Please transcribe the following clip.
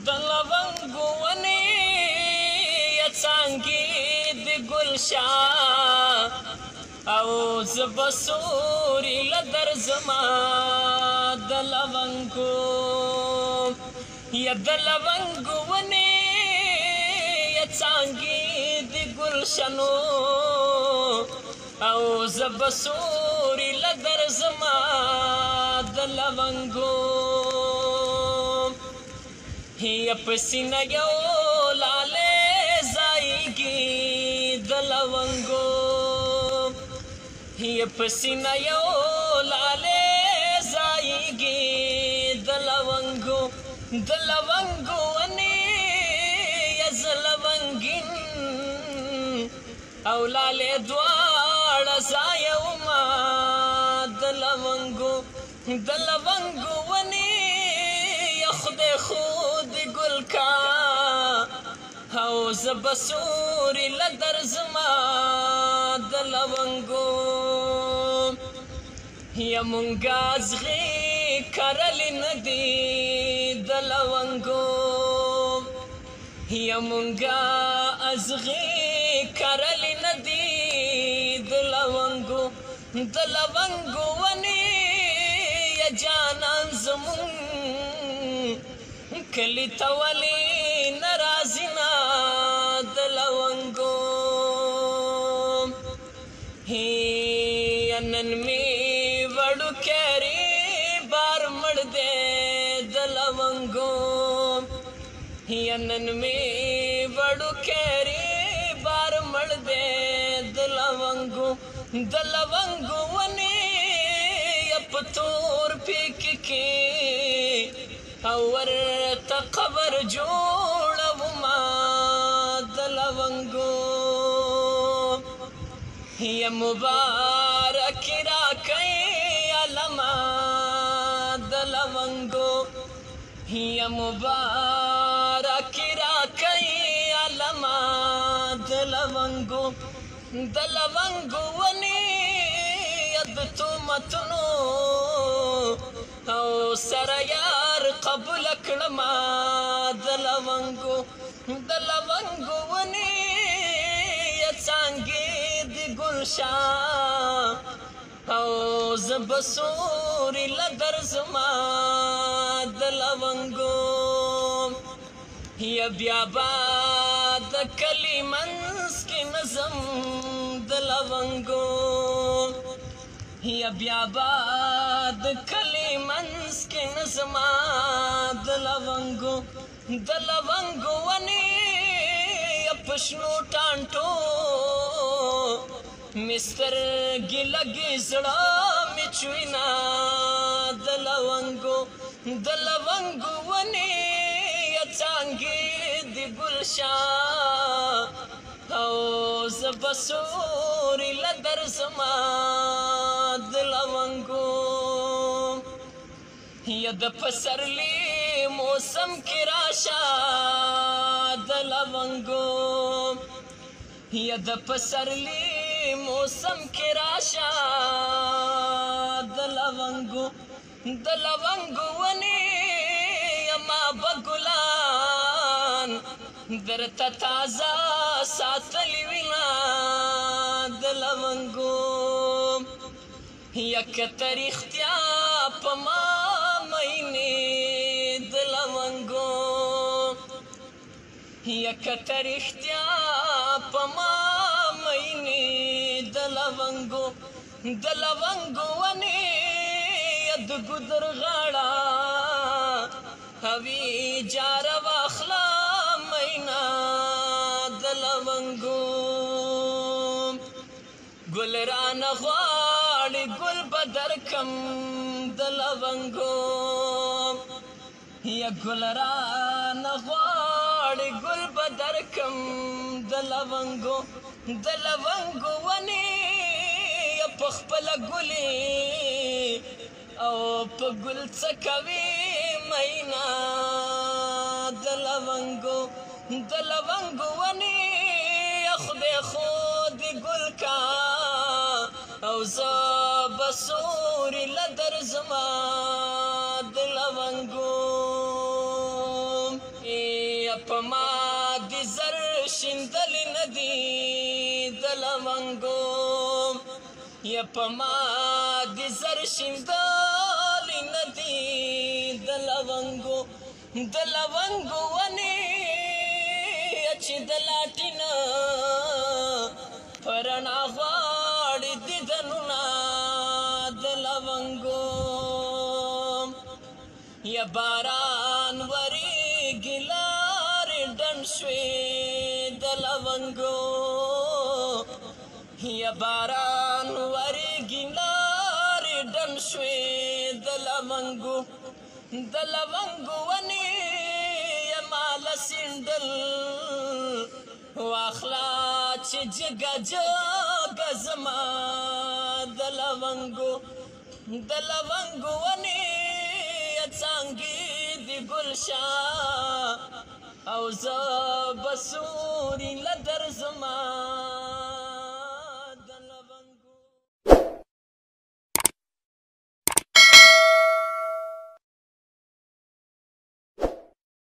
د لونګو ونې څانګې د ګلشاه او زه به سوري له درځمه د لونګو یا د لونګو ونې څانګې د ګلشنو او زه به سوري له درځمه د لونګو یا په سینه یو لاله ځایږي د لونګو یا په سینه یو لاله ځایږي د لونګو ونې یا زه لونګین او لاله دواړه ځایه ومه د لونګو ونې یا خدای خود ګل کا او زه به سوري له درځمه د لونګو یا مونږه ازغې کرلې نه دي د لونګو یا مونږه ازغې کرلې نه دي د لونګو ونې یا جانان زمون کلی ته ولې نه راځي نه د لونګو نن مې وړوکی بار مړ دی د لونګو نن مې وړوکی بار مړ دی د لونګو ونې یا په تور پیک کې او ورته قبر جوړومه د لونګو یا مبارک راکئ علمه د لونګو یا مبارک راکئ علمه د لونګو ونې یا د تهمتونو او سره یار قبول کړمه د لونګو ونې یا څانګې د ګلشاه او زه به سوري له درځمه د لونګو یا بیا به د کلي منځ کې نظم د لونګو یا بیا به د کلي منځ کې نظمه د لونګو ونې یا په شنو ټانټو مې سترګې لګې زړه مې چوینه د لونګو ونې یا څانګې د ګلشاه او زه به سوري له درځمه د لونګو یا د پسرلي موسم کې راشه د لونګو یا د پسرلي موسم کې راشه د لونګو ونې یا ما به ګلان درته تازه ساتلي وینه د لونګو یا که ته رښتیا په ما مینې د لونګو یا که ته رښتیا په ما مینې د لونګو ونې یا د ګودر غاړه هوي جاره واخله مینا د لونګو ګل رانه غواړي ګل به درکم د لونګو یا ګل رانه غواړي ګل به درکم د لونګو ونې یا په خپله ګلې او په ګل څه کوي مینا د لونګو ونې یا خدای خود ګل کا او زه به سوري له درځمه د لونګو پما دی زر شندلی ندی دلونگو یا پما دی زر شندلی ندی دلونگو ونی اچھی دلاٹینا پرنا غواړي دیدنونا دلونگو یا باران وریږي لارې ډنډ شوې دلونگو یا باران وریږي لارې ډنډ شوې دلونگو ونی یا مال سندل واخلا چې جگا جگا زما دلونگو ونی څانګې دی ګلشا او زه بسوري لدر زما